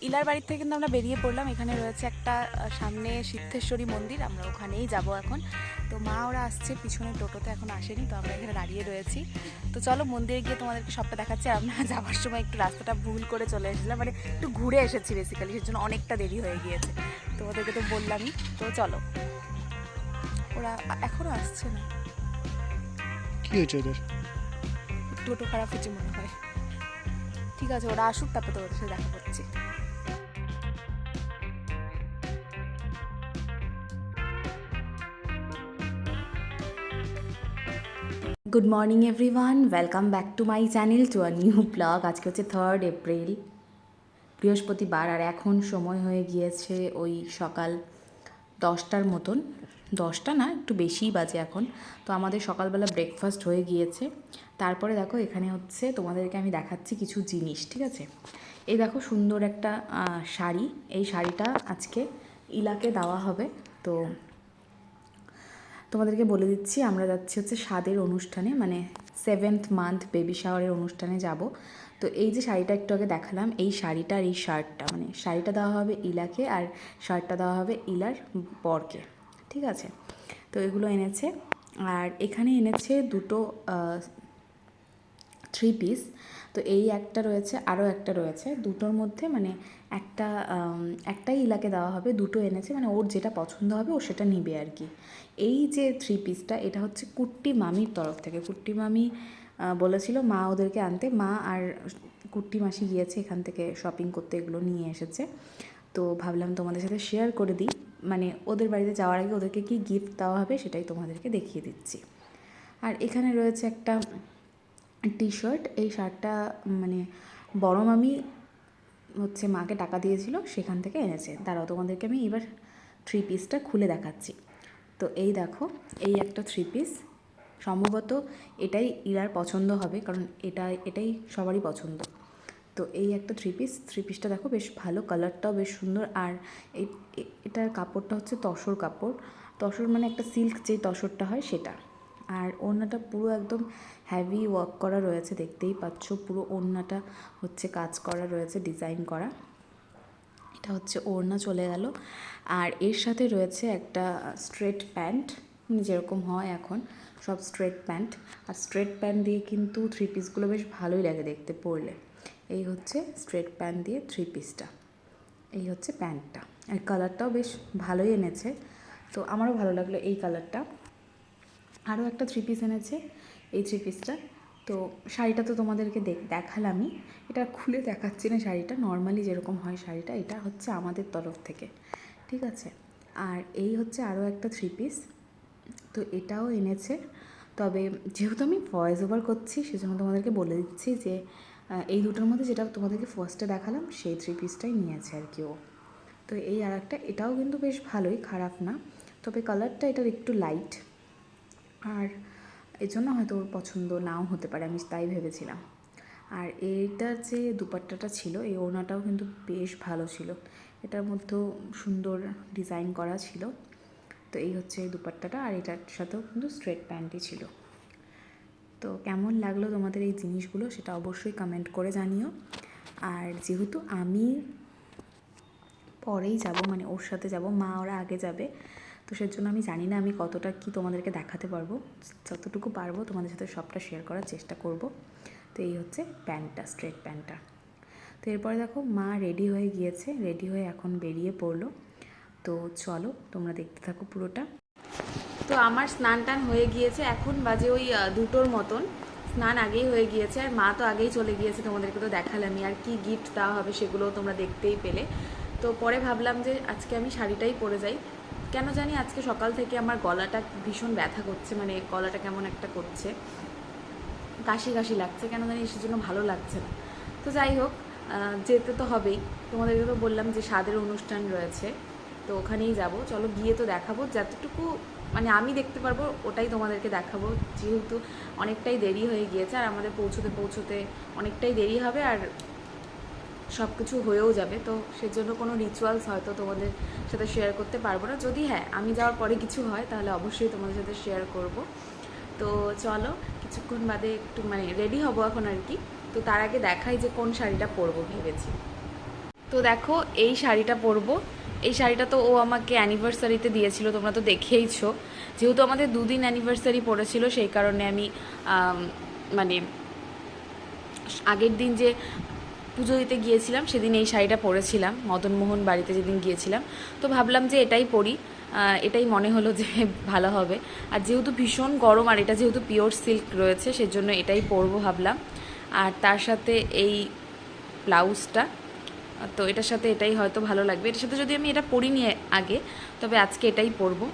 ইলার বাড়ির থেকে কিন্তু আমরা বেরিয়ে পড়লাম। এখানে রয়েছে একটা সামনে সিদ্ধেশ্বরী মন্দির, আমরা ওখানেই যাব এখন। তো মা ওরা আসছে পিছনে, টোটোতে এখন আসেনি, তো আমরা এখানে দাঁড়িয়ে রয়েছি। তো চলো মন্দিরে গিয়ে তোমাদেরকে সবটা দেখাচ্ছি। আর আমরা যাওয়ার সময় একটু রাস্তাটা ভুল করে চলে এসেছিলাম, মানে একটু ঘুরে এসেছি বেসিক্যালি, সেজন্য অনেকটা দেরি হয়ে গিয়েছে। তোমাদেরকে তো বললামই। তো চলো, ওরা এখনও আসছে না। কি হয়েছে ওদের? টোটো খারাপ হচ্ছে মনে হয়। ঠিক আছে, ওরা আসুক, তারপর তো ওদের সাথে দেখা করছি। Good morning everyone, welcome back to my channel, to a new blog. আজকে হচ্ছে 3rd এপ্রিল, বৃহস্পতিবার। আর এখন সময় হয়ে গিয়েছে ওই সকাল 10টার মতন। 10টা না, একটু বেশিই বাজে এখন। তো আমাদের সকালবেলা ব্রেকফাস্ট হয়ে গিয়েছে। তারপরে দেখো এখানে হচ্ছে তোমাদেরকে আমি দেখাচ্ছি কিছু জিনিস, ঠিক আছে? এই দেখো সুন্দর একটা শাড়ি। এই শাড়িটা আজকে ইলাকে দেওয়া হবে। তো তোমাদেরকে বলে দিচ্ছি, আমরা যাচ্ছি হচ্ছে স্বাদের অনুষ্ঠানে, মানে 7th মান্থ বেবি শাওয়ারের অনুষ্ঠানে যাব। তো এই যে শাড়িটা একটু আগে দেখালাম, এই শাড়িটা আর এই শার্টটা, মানে শাড়িটা দেওয়া হবে ইলাকে আর শার্টটা দেওয়া হবে ইলার বরকে, ঠিক আছে? তো এগুলো এনেছে। আর এখানে এনেছে দুটো 3 পিস। তো এই একটা রয়েছে, আরও একটা রয়েছে, দুটোর মধ্যে মানে একটাই ইলাকে দেওয়া হবে, দুটো এনেছে, মানে ওর যেটা পছন্দ হবে ও সেটা নিবে আর কি। এই যে 3 পিসটা, এটা হচ্ছে কুট্টি মামির তরফ থেকে। কুট্টি মামি বলেছিল মা ওদেরকে আনতে, মা আর কুট্টি মাসি গিয়েছে এখান থেকে শপিং করতে, এগুলো নিয়ে এসেছে। তো ভাবলাম তোমাদের সাথে শেয়ার করে দিই, মানে ওদের বাড়িতে যাওয়ার আগে ওদেরকে কি গিফট দেওয়া হবে সেটাই তোমাদেরকে দেখিয়ে দিচ্ছি। আর এখানে রয়েছে একটা টি শার্ট। এই শার্টটা মানে বড় মামি হচ্ছে মাকে টাকা দিয়েছিল, সেখান থেকে এনেছে। দাঁড়াও তোমাদেরকে আমি এবার 3 পিসটা খুলে দেখাচ্ছি। তো এই দেখো, এই একটা 3 পিস, সম্ভবত এটাই ইরার পছন্দ হবে, কারণ এটাই সবারই পছন্দ। তো এই একটা 3 পিসটা দেখো বেশ ভালো, কালারটাও বেশ সুন্দর। আর এটার কাপড়টা হচ্ছে তসর কাপড়। তসর মানে একটা সিল্ক যেই তসরটা হয় সেটা। আর ওড়নাটা পুরো একদম হ্যাভি ওয়ার্ক করা রয়েছে, দেখতেই পাচ্ছ। পুরো ওড়নাটা হচ্ছে কাজ করা রয়েছে, ডিজাইন করা। এটা হচ্ছে ওড়না চলে গেল। আর এর সাথে রয়েছে একটা স্ট্রেট প্যান্ট, যেরকম হয় এখন সব স্ট্রেট প্যান্ট। আর স্ট্রেট প্যান্ট দিয়ে কিন্তু 3 পিসগুলো বেশ ভালোই লাগে দেখতে পরলে। এই হচ্ছে স্ট্রেট প্যান্ট দিয়ে 3 পিসটা, এই হচ্ছে প্যান্টটা। আর কালারটাও বেশ ভালোই এনেছে, তো আমারও ভালো লাগলো এই কালারটা। আরও একটা 3 পিস এনেছে, এই 3 পিসটা। তো শাড়িটা তো তোমাদেরকে দেখালামই, এটা খুলে দেখাচ্ছি না। শাড়িটা নর্মালি যেরকম হয় শাড়িটা, এটা হচ্ছে আমাদের তরফ থেকে, ঠিক আছে? আর এই হচ্ছে আরও একটা 3 পিস, তো এটাও এনেছে। তবে যেহেতু আমি ভয়েস ওভার করছি, সেজন্য তোমাদেরকে বলে দিচ্ছি যে এই দুটোর মধ্যে যেটা তোমাদেরকে ফার্স্টে দেখালাম সেই 3 পিসটাই নিয়েছে আর কি ও। তো এই আর একটা, এটাও কিন্তু বেশ ভালোই, খারাপ না। তবে কালারটা এটার একটু লাইট, আর এই জন্য হয়তো ওর পছন্দ নাও হতে পারে, আমি তাই ভেবেছিলাম। আর এইটার যে দুপাট্টাটা ছিল, এই ওড়নাটাও কিন্তু বেশ ভালো ছিল, এটার মধ্যেও সুন্দর ডিজাইন করা ছিল। তো এই হচ্ছে দুপাট্টাটা, আর এটার সাথেও কিন্তু স্ট্রেট প্যান্টই ছিল। তো কেমন লাগলো তোমাদের এই জিনিসগুলো সেটা অবশ্যই কমেন্ট করে জানিও। আর যেহেতু আমি পরেই যাব, মানে ওর সাথে যাব, মা ওরা আগে যাবে, তো সেজন্য আমি জানি না আমি কতটা কি তোমাদেরকে দেখাতে পারবো। যতটুকু পারবো তোমাদের সাথে সবটা শেয়ার করার চেষ্টা করব। তো এই হচ্ছে প্যান্টটা, স্ট্রেট প্যান্টটা। তো এরপরে দেখো মা রেডি হয়ে গিয়েছে, রেডি হয়ে এখন বেরিয়ে পড়লো। তো চলো তোমরা দেখতে থাকো পুরোটা। তো আমার স্নান টান হয়ে গিয়েছে, এখন বাজে ওই 2টোর মতন। স্নান আগেই হয়ে গিয়েছে, আর মা তো আগেই চলে গিয়েছে, তোমাদেরকে তো দেখালামই। আর কি গিফট দেওয়া হবে সেগুলোও তোমরা দেখতেই পেলে। তো পরে ভাবলাম যে আজকে আমি শাড়িটাই পরে যাই। কেন জানি আজকে সকাল থেকে আমার গলাটা ভীষণ ব্যথা করছে, মানে গলাটা কেমন একটা করছে, কাশি কাশি লাগছে, কেন জানি সেজন্য ভালো লাগছে না। তো যাই হোক, যেতে তো হবেই। তোমাদেরকে তো বললাম যে স্বাদের অনুষ্ঠান রয়েছে, তো ওখানেই যাব। চলো গিয়ে তো দেখাবো, যতটুকু মানে আমি দেখতে পারবো ওটাই তোমাদেরকে দেখাবো, যেহেতু অনেকটাই দেরি হয়ে গিয়েছে, আর আমাদের পৌঁছতে পৌঁছতে অনেকটাই দেরি হবে, আর সব কিছু হয়েও যাবে। তো সেজন্য কোনো রিচুয়ালস হয়তো তোমাদের সাথে শেয়ার করতে পারবো না। যদি হ্যাঁ আমি যাওয়ার পরে কিছু হয় তাহলে অবশ্যই তোমাদের সাথে শেয়ার করব। তো চলো কিছুক্ষণ বাদে একটু মানে রেডি হব এখন আর কি। তো তার আগে দেখাই যে কোন শাড়িটা পরবো ভেবেছি। তো দেখো এই শাড়িটা পরবো। এই শাড়িটা তো ও আমাকে অ্যানিভার্সারিতে দিয়েছিল, তোমরা তো দেখেইছো। যেহেতু আমাদের 2 দিন অ্যানিভার্সারি পড়েছিল, সেই কারণে আমি মানে আগের দিন যে পুজো দিতে গিয়েছিলাম সেদিন এই শাড়িটা পরেছিলাম, মদনমোহন বাড়িতে যেদিন গিয়েছিলাম। তো ভাবলাম যে এটাই পরি, এটাই মনে হলো যে ভালো হবে। আর যেহেতু ভীষণ গরম আর এটা যেহেতু পিওর সিল্ক রয়েছে, সেজন্য এটাই পরবো ভাবলাম। আর তার সাথে এই ব্লাউজটা, তো এটার সাথে এটাই হয়তো ভালো লাগবে। এটার সাথে যদি আমি এটা পরিনি আগে, তবে আজকে এটাই পরবো।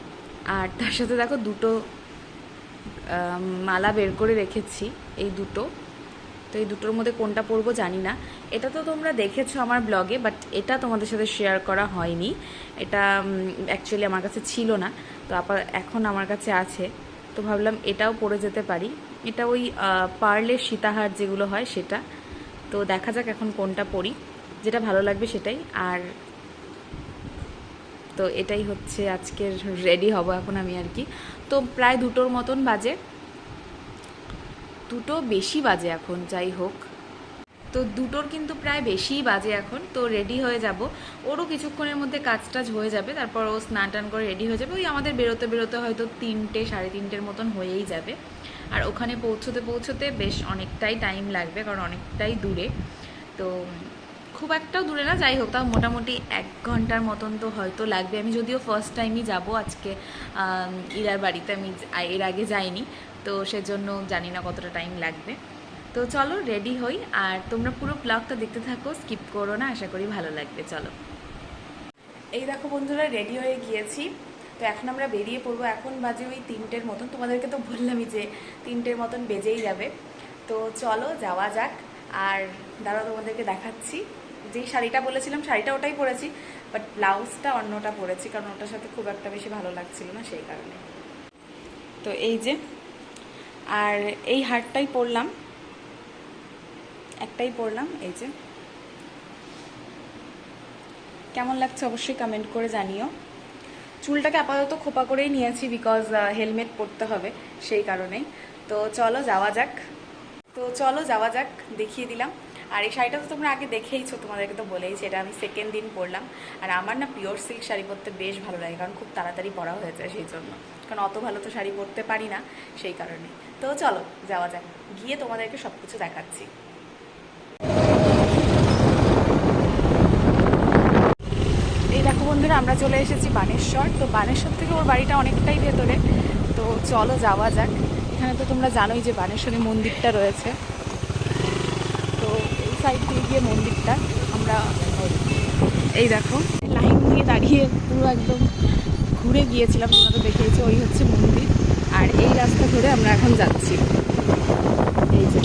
আর তার সাথে দেখো দুটো মালা বের করে রেখেছি, এই দুটো। তো এই দুটোর মধ্যে কোনটা পরবো জানি না। এটা তো তোমরা দেখেছো আমার ব্লগে, বাট এটা তোমাদের সাথে শেয়ার করা হয়নি। এটা অ্যাকচুয়ালি আমার কাছে ছিল না, তো এখন আমার কাছে আছে। তো ভাবলাম এটাও পরে যেতে পারি। এটা ওই পার্লের সীতাহার যেগুলো হয় সেটা। তো দেখা যাক এখন কোনটা পরি, যেটা ভালো লাগবে সেটাই। আর তো এটাই হচ্ছে আজকের রেডি হব এখন আমি আর কি। তো প্রায় 2টোর মতন বাজে, 2টো বেশি বাজে এখন, যাই হোক। তো 2টোর কিন্তু প্রায় বেশিই বাজে এখন। তো রেডি হয়ে যাব, ওরও কিছুক্ষণের মধ্যে কাজ টাজ হয়ে যাবে, তারপর ও স্নান টান করে রেডি হয়ে যাবে। ওই আমাদের বেরোতে বেরোতে হয়তো 3টে 3:30-র মতন হয়েই যাবে। আর ওখানে পৌঁছতে পৌঁছতে বেশ অনেকটাই টাইম লাগবে, কারণ অনেকটাই দূরে। তো খুব একটাও দূরে না, যাই হোক, তাও মোটামুটি 1 ঘন্টার মতন তো হয়তো লাগবে। আমি যদিও ফার্স্ট টাইমই যাব আজকে ইরার বাড়িতে, আমি এর আগে যাইনি, তো সেজন্য জানি না কতটা টাইম লাগবে। তো চলো রেডি হই, আর তোমরা পুরো ব্লগটা দেখতে থাকো, স্কিপ করো না, আশা করি ভালো লাগবে। চলো, এই দেখো বন্ধুরা, রেডি হয়ে গিয়েছি। তো এখন আমরা বেরিয়ে পড়বো। এখন বাজে ওই 3টের মতন, তোমাদেরকে তো বললামই যে 3টের মতন বেজেই যাবে। তো চলো যাওয়া যাক। আর দাঁড়াও তোমাদেরকে দেখাচ্ছি, যেই শাড়িটা বলেছিলাম শাড়িটা ওটাই পরেছি, বাট ব্লাউজটা অন্যটা পরেছি, কারণ ওটার সাথে খুব একটা বেশি ভালো লাগছিল না, সেই কারণে। তো এই যে, আর এই হারটাই পরলাম, একটাই পরলাম। এই যে, কেমন লাগছে অবশ্যই কমেন্ট করে জানিও। চুলটাকে আপাতত খোপা করেই নিয়েছি, বিকজ হেলমেট পরতে হবে, সেই কারণেই। তো চলো যাওয়া যাক। দেখিয়ে দিলাম। আর এই শাড়িটা তো তোমরা আগে দেখেইছো, তোমাদেরকে তো বলেইছি, এটা আমি সেকেন্ড দিন পরলাম। আর আমার না পিওর সিল্ক শাড়ি পরতে বেশ ভালো লাগে, কারণ খুব তাড়াতাড়ি পরা হয়ে যায়, সেই জন্য। কারণ অত ভালো তো শাড়ি পরতে পারি না, সেই কারণে। তো চলো যাওয়া যাক, গিয়ে তোমাদেরকে সব কিছু দেখাচ্ছি। এই দেখো বন্ধুরা, আমরা চলে এসেছি বানেশ্বর। তো বানেশ্বর থেকে ওর বাড়িটা অনেকটাই ভেতরে, তো চলো যাওয়া যাক। এখানে তো তোমরা জানোই যে বানেশ্বরী মন্দিরটা রয়েছে। তো এই সাইড দিয়ে গিয়ে মন্দিরটা আমরা, এই দেখো লাইন দিয়ে দাঁড়িয়ে পুরো একদম ঘুরে গিয়েছিলাম, তোমরা তো দেখেইছো, ওই হচ্ছে মন্দির। আর এই রাস্তা ধরে আমরা এখন যাচ্ছি, এই যে।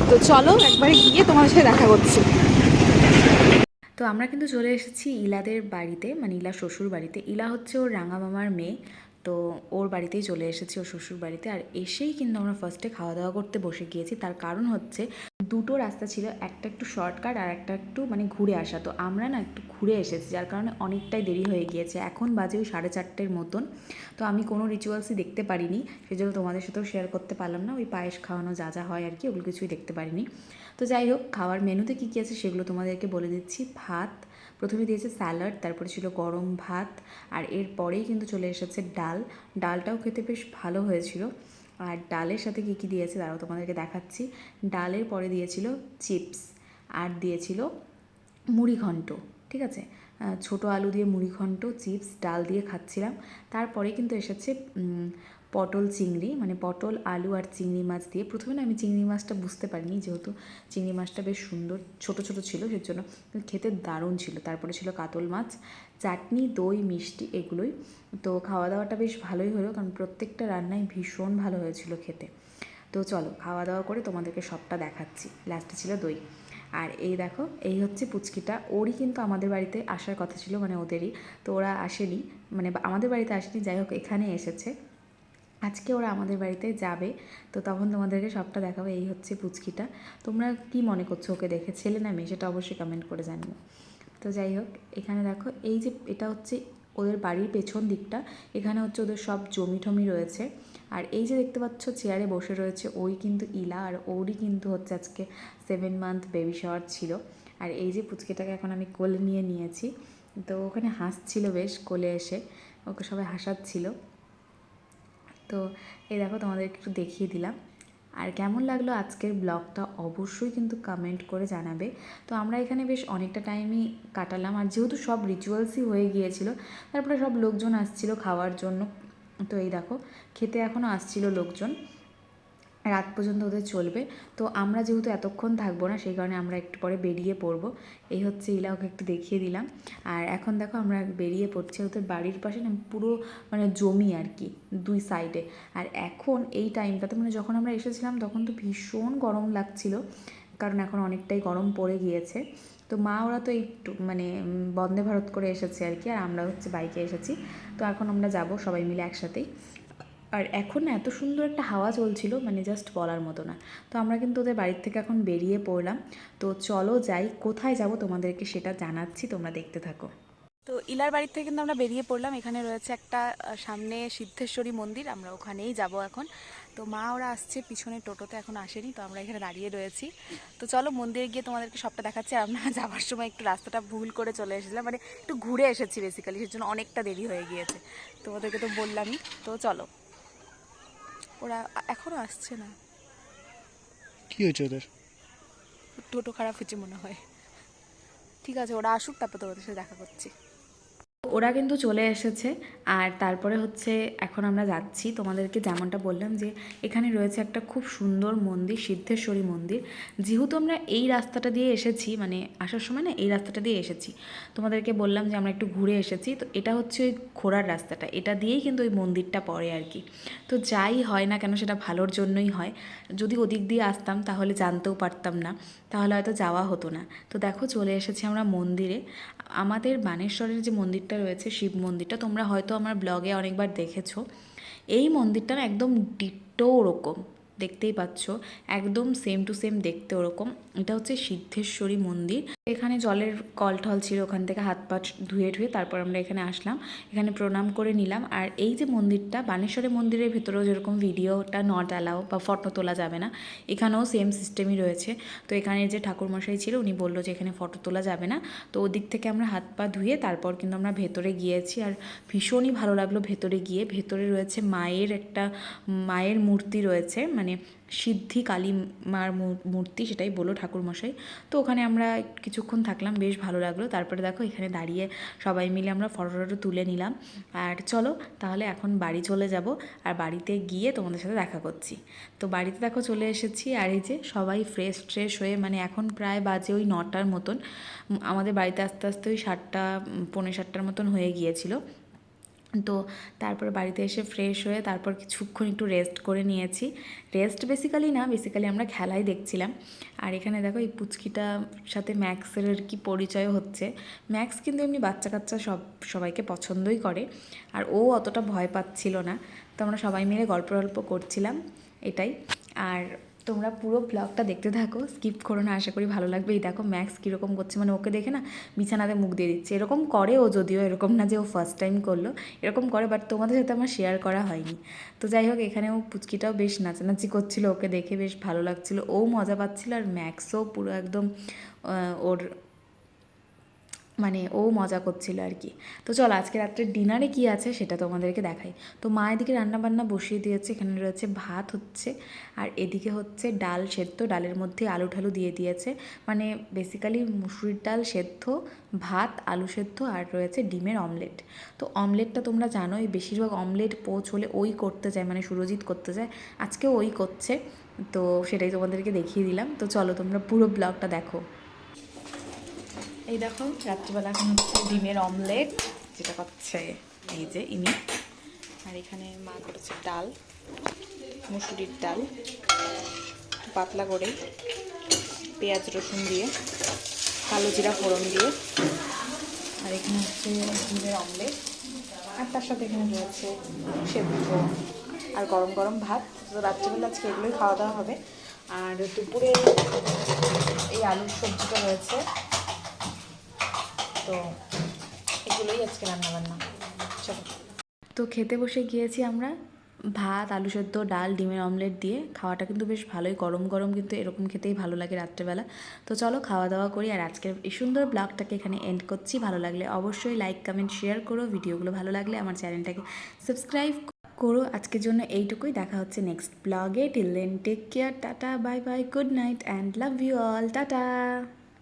তো চলো একবারে গিয়ে তোমাদের সাথে দেখা করছি। তো আমরা কিন্তু চলে এসেছি ইলাদের বাড়িতে, মানে ইলা শ্বশুর বাড়িতে। ইলা হচ্ছে ওর রাঙা মামার মেয়ে, তো ওর বাড়িতেই চলে এসেছি, ওর শ্বশুর বাড়িতে। আর এসেই কিন্তু আমরা ফার্স্টে খাওয়া দাওয়া করতে বসে গিয়েছি। তার কারণ হচ্ছে 2টো রাস্তা ছিল, একটা একটু শর্টকাট আর একটা একটু মানে ঘুরে আসা। তো আমরা না একটু ঘুরে এসেছি, যার কারণে অনেকটাই দেরি হয়ে গিয়েছে। এখন বাজে ওই 4:30-এর মতন। তো আমি কোনো রিচুয়ালসই দেখতে পারিনি, সেজন্য তোমাদের সাথেও শেয়ার করতে পারলাম না। ওই পায়েস খাওয়ানো যা যা হয় আর কি, ওগুলো কিছুই দেখতে পারিনি। তো যাই হোক, খাওয়ার মেনুতে কী কী আছে সেগুলো তোমাদেরকে বলে দিচ্ছি। ভাত, প্রথমে দিয়েছে স্যালাড, তারপরে ছিল গরম ভাত, আর এরপরেই কিন্তু চলে এসেছে ডাল। ডালটাও খেতে বেশ ভালো হয়েছিল। আর ডালের সাথে কী কী দিয়েছে তারাও তোমাদেরকে দেখাচ্ছি। ডালের পরে দিয়েছিল চিপস, আর দিয়েছিল মুড়িঘণ্ট, ঠিক আছে। ছোটো আলু দিয়ে মুড়িঘণ্ট, চিপস, ডাল দিয়ে খাচ্ছিলাম। তারপরে কিন্তু এসেছে পটল চিংড়ি, মানে পটল আলু আর চিংড়ি মাছ দিয়ে। প্রথমে না আমি চিংড়ি মাছটা বুঝতে পারিনি, যেহেতু চিংড়ি মাছটা বেশ সুন্দর ছোট ছোট ছিল, সেজন্য খেতে দারুণ ছিল। তারপরে ছিল কাতল মাছ, চাটনি, দই, মিষ্টি, এগুলোই। তো খাওয়া দাওয়াটা বেশ ভালোই হলো, কারণ প্রত্যেকটা রান্নাই ভীষণ ভালো হয়েছিল খেতে। তো চলো খাওয়া দাওয়া করে তোমাদেরকে সবটা দেখাচ্ছি। লাস্টে ছিল দই। আর এই দেখো, এই হচ্ছে পুচকিটা, ওরই কিন্তু আমাদের বাড়িতে আসার কথা ছিল, মানে ওদেরই। তো ওরা আসেনি, মানে আমাদের বাড়িতে আসেনি, যাই হোক এখানে এসেছে। আজকে ওরা আমাদের বাড়িতে যাবে, তো তখন তোমাদেরকে সবটা দেখাবো। এই হচ্ছে পুচকিটা। তোমরা কি মনে করছো ওকে দেখে, ছেলে না মেয়ে, সেটা অবশ্যই কমেন্ট করে জানিও। তো যাই হোক, এখানে দেখো, এই যে এটা হচ্ছে ওদের বাড়ির পেছন দিকটা, এখানে হচ্ছে ওদের সব জমি টমি রয়েছে। আর এই যে দেখতে পাচ্ছ চেয়ারে বসে রয়েছে ওই কিন্তু ইলা, আর ওরই কিন্তু হচ্ছে আজকে 7 মান্থ বেবি শাওয়ার ছিল। আর এই যে পুচকেটাকে এখন আমি কোলে নিয়েছি, তো ওখানে হাসছিল বেশ কোলে এসে, ওকে সবাই হাসাচ্ছিল। তো এই দেখো তোমাদেরকে একটু দেখিয়ে দিলাম। আর কেমন লাগলো আজকের ব্লগটা অবশ্যই কিন্তু কমেন্ট করে জানাবে। তো আমরা এখানে বেশ অনেকটা টাইমই কাটালাম, আর যেহেতু সব রিচুয়ালসই হয়ে গিয়েছিল, তারপরে সব লোকজন আসছিল খাওয়ার জন্য। তো এই দেখো খেতে এখনও আসছিল লোকজন, রাত পর্যন্ত ওদের চলবে। তো আমরা যেহেতু এতক্ষণ থাকবো না, সেই কারণে আমরা একটু পরে বেরিয়ে পড়বো। এই হচ্ছে ইলা, ওকে একটু দেখিয়ে দিলাম। আর এখন দেখো আমরা বেরিয়ে পড়ছি। ওদের বাড়ির পাশে না পুরো মানে জমি আর কি, দুই সাইডে। আর এখন এই টাইমটাতে মানে যখন আমরা এসেছিলাম তখন তো ভীষণ গরম লাগছিল, কারণ এখন অনেকটাই গরম পড়ে গিয়েছে। তো মা ওরা তো এই মানে বন্দে ভারত করে এসেছে আর কি, আর আমরা হচ্ছে বাইকে এসেছি। তো এখন আমরা যাব সবাই মিলে একসাথেই। আর এখন না এত সুন্দর একটা হাওয়া চলছিল, মানে জাস্ট বলার মতো না। তো আমরা কিন্তু ওদের বাড়ির থেকে এখন বেরিয়ে পড়লাম। তো চলো যাই, কোথায় যাব তোমাদেরকে সেটা জানাচ্ছি, তোমরা দেখতে থাকো। তো ইলার বাড়ির থেকে কিন্তু আমরা বেরিয়ে পড়লাম। এখানে রয়েছে একটা সামনে সিদ্ধেশ্বরী মন্দির, আমরা ওখানেই যাব এখন। তো মা ওরা আসছে পিছনে, টোটোতে এখন আসেনি, তো আমরা এখানে দাঁড়িয়ে রয়েছি। তো চলো মন্দিরে গিয়ে তোমাদেরকে সবটা দেখাচ্ছি। আর আমরা যাওয়ার সময় একটু রাস্তাটা ভুল করে চলে এসেছিলাম, মানে একটু ঘুরে এসেছি বেসিক্যালি, সেজন্য অনেকটা দেরি হয়ে গিয়েছে। তোমাদেরকে তো বললামই। তো চলো, ওরা এখনো আসছে না। কি হয়েছে ওদের? টোটো খারাপ হচ্ছে মনে হয়। ঠিক আছে, ওরা আসুক, তারপর তোদের সাথে দেখা করছি। ওরা কিন্তু চলে এসেছে। আর তারপরে হচ্ছে এখন আমরা যাচ্ছি, তোমাদেরকে যেমনটা বললাম যে এখানে রয়েছে একটা খুব সুন্দর মন্দির, সিদ্ধেশ্বরী মন্দির। যেহেতু আমরা এই রাস্তাটা দিয়ে এসেছি, মানে আসার সময় না এই রাস্তাটা দিয়ে এসেছি, তোমাদেরকে বললাম যে আমরা একটু ঘুরে এসেছি। তো এটা হচ্ছে ওই ঘোরার রাস্তাটা, এটা দিয়েই কিন্তু ওই মন্দিরটা পড়ে আর কি। তো যাই হয় না কেন সেটা ভালোর জন্যই হয়। যদি ওদিক দিয়ে আসতাম তাহলে জানতেও পারতাম না, তাহলে হয়তো যাওয়া হতো না। তো দেখো চলে এসেছি আমরা মন্দিরে। আমাদের বানেশ্বরের যে মন্দিরটা রয়েছে, শিব মন্দিরটা, তোমরা হয়তো আমার ব্লগে অনেকবার দেখেছো। এই মন্দিরটা না একদম ডিট্টো ওরকম, দেখতেই পাচ্ছ, একদম সেম টু সেম দেখতে ওরকম। এটা হচ্ছে সিদ্ধেশ্বরী মন্দির। এখানে জলের কল টল ছিল, ওখান থেকে হাত পা ধুয়ে তারপর আমরা এখানে আসলাম, এখানে প্রণাম করে নিলাম। আর এই যে মন্দিরটা, বানেশ্বরের মন্দিরের ভেতরেও যেরকম ভিডিওটা নট অ্যালাউ বা ফটো তোলা যাবে না, এখানেও সেম সিস্টেমই রয়েছে। তো এখানে যে ঠাকুরমশাই ছিল উনি বললো যে এখানে ফটো তোলা যাবে না। তো ওদিক থেকে আমরা হাত পা ধুয়ে তারপর কিন্তু আমরা ভেতরে গিয়েছি। আর ভীষণই ভালো লাগলো ভেতরে গিয়ে। ভেতরে রয়েছে মায়ের মূর্তি রয়েছে, মানে সিদ্ধি কালী মার মূর্তি, সেটাই বলো ঠাকুরমশাই। তো ওখানে আমরা কিছুক্ষণ থাকলাম, বেশ ভালো লাগলো। তারপরে দেখো এখানে দাঁড়িয়ে সবাই মিলে আমরা ফটো তুলে নিলাম। আর চলো তাহলে এখন বাড়ি চলে যাব, আর বাড়িতে গিয়ে তোমাদের সাথে দেখা করছি। তো বাড়িতে দেখো চলে এসেছি, আর এই যে সবাই ফ্রেশ হয়ে, মানে এখন প্রায় বাজে ওই 9টার মতন। আমাদের বাড়িতে আস্তে আস্তে ওই 7টা পৌনে 7টার মতন হয়ে গিয়েছিল। তো তারপর বাড়িতে এসে ফ্রেশ হয়ে তারপর কিছুক্ষণ একটু রেস্ট করে নিয়েছি। রেস্ট বেসিক্যালি আমরা খেলাই দেখছিলাম। আর এখানে দেখো এই পুচকিটার সাথে ম্যাক্সের আর কি পরিচয় হচ্ছে। ম্যাক্স কিন্তু এমনি বাচ্চা কাচ্চা সবাইকে পছন্দই করে, আর ও অতটা ভয় পাচ্ছিল না। তো আমরা সবাই মিলে গল্প করছিলাম, এটাই। আর তোমরা পুরো ব্লগটা দেখতে থাকো, স্কিপ করো না, আশা করি ভালো লাগবে। এই দেখো ম্যাক্স কীরকম করছে, মানে ওকে দেখে না বিছানাতে মুখ দিয়ে দিচ্ছে। এরকম করে ও, যদিও এরকম না যে ও ফার্স্ট টাইম করলো, এরকম করে, বাট তোমাদের সাথে আমার শেয়ার করা হয়নি। তো যাই হোক, এখানেও পুচকিটাও বেশ নাচানাচি করছিল, ওকে দেখে বেশ ভালো লাগছিল, ও মজা পাচ্ছিল। আর ম্যাক্সও পুরো একদম ওর মানে ও মজা করছিল আর কি। তো চলো আজকে রাত্রে ডিনারে কি আছে সেটা তোমাদেরকে দেখাই। তো মা এদিকে রান্নাবান্না বসিয়ে দিয়েছে, এখানে রয়েছে ভাত হচ্ছে, আর এদিকে হচ্ছে ডাল সেদ্ধ, ডালের মধ্যে আলু ঠালু দিয়ে দিয়েছে, মানে বেসিক্যালি মুসুরির ডাল সেদ্ধ, ভাত, আলু সেদ্ধ, আর রয়েছে ডিমের অমলেট। তো অমলেটটা তোমরা জানোই, বেশিরভাগ অমলেট পোচ হলে ওই করতে যায়, মানে সুরজিৎ করতে যায়, আজকেও ওই করছে। তো সেটাই তোমাদেরকে দেখিয়ে দিলাম। তো চলো তোমরা পুরো ব্লগটা দেখো। এই দেখো রাত্রিবেলা এখন হচ্ছে ডিমের অমলেট, যেটা করছে এই যে ইনি। আর এখানে মা করেছে ডাল, মুসুরির ডাল, পাতলা করে পেঁয়াজ রসুন দিয়ে, কালো জিরা ফোড়ন দিয়ে। আর এখানে হচ্ছে ডিমের অমলেট, আর তার সাথে এখানে রয়েছে সেদ্ধ আর গরম গরম ভাত। তো রাত্রিবেলা আজকে এগুলোই খাওয়া দাওয়া হবে। আর দুপুরে এই আলুর সবজিটা রয়েছে। তো এগুলোই আজকে রান্নাবান্না। চলো। তো খেতে বসে গিয়েছি আমরা, ভাত, আলু সেদ্ধ, ডাল, ডিমের অমলেট দিয়ে। খাওয়াটা কিন্তু বেশ ভালোই, গরম গরম কিন্তু এরকম খেতেই ভালো লাগে রাত্রেবেলা। তো চলো খাওয়া দাওয়া করি, আর আজকের এই সুন্দর ব্লগটাকে এখানে এন্ড করছি। ভালো লাগলে অবশ্যই লাইক, কমেন্ট, শেয়ার করো। ভিডিওগুলো ভালো লাগলে আমার চ্যানেলটাকে সাবস্ক্রাইব করো। আজকের জন্য এইটুকুই, দেখা হচ্ছে নেক্সট ব্লগে। Till then take care, tata, bye bye, good night and love you all, tata.